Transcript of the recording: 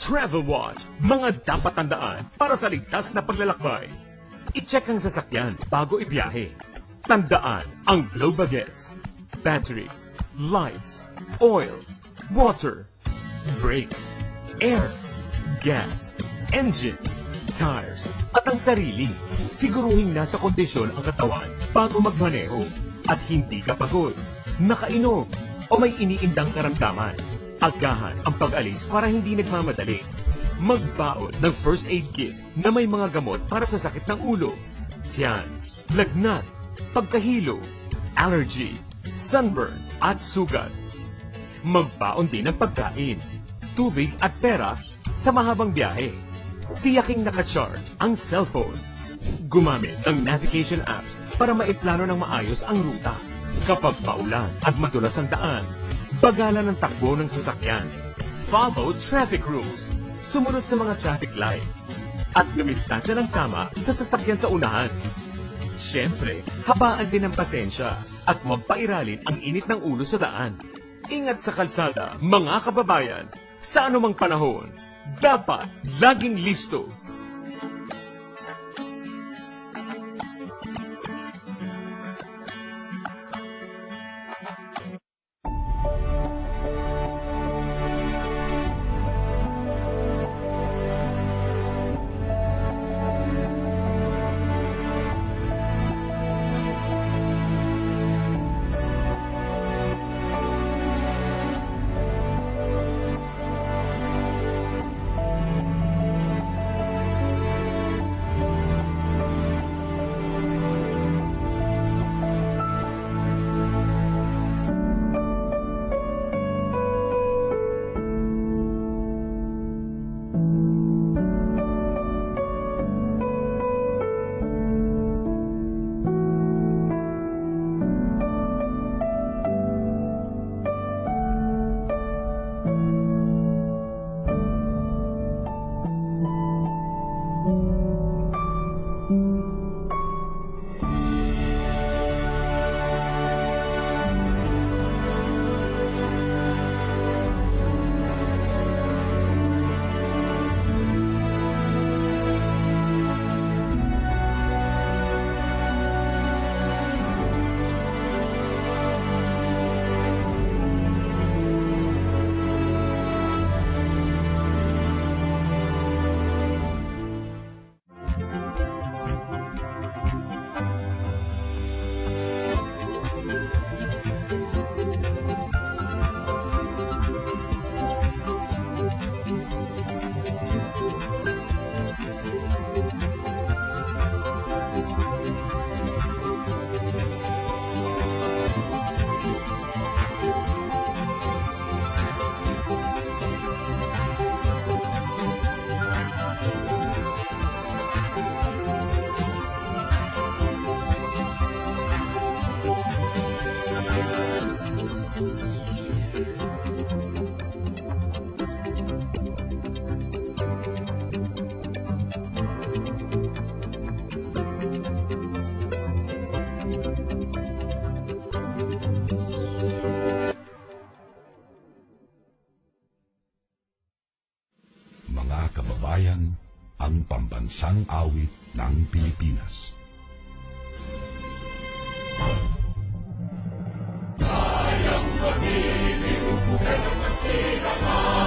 Travel Watch, mga dapat tandaan para sa ligtas na paglalakbay. I-check ang sasakyan bago ibiyahe. Tandaan ang Globe Baguettes, battery, lights, oil, water, brakes, air, gas, engine, tires, at ang sarili. Siguruhin nasa kondisyon ang katawan bago magmaneho at hindi ka pagod, nakainom o may iniindang karamdaman. Agahan ang pag-alis para hindi nagmamadali. Magbaon ng first aid kit na may mga gamot para sa sakit ng ulo, tiyan, lagnat, pagkahilo, allergy, sunburn at sugat. Magbaon din ng pagkain, tubig at pera sa mahabang biyahe. Tiyaking nakacharge ang cellphone. Gumamit ng navigation apps para maiplano ng maayos ang ruta. Kapag paulan at madulas ang daan, bagalan ang takbo ng sasakyan. Follow traffic rules. Sumunod sa mga traffic light. At lumistansya ng tama sa sasakyan sa unahan. Siyempre, habaan din ang pasensya at magpairalin ang init ng ulo sa daan. Ingat sa kalsada, mga kababayan. Sa anumang panahon, dapat laging listo. Mga kababayan, ang pambansang awit ng Pilipinas. Kayang magiliw, bukas ng sinaman.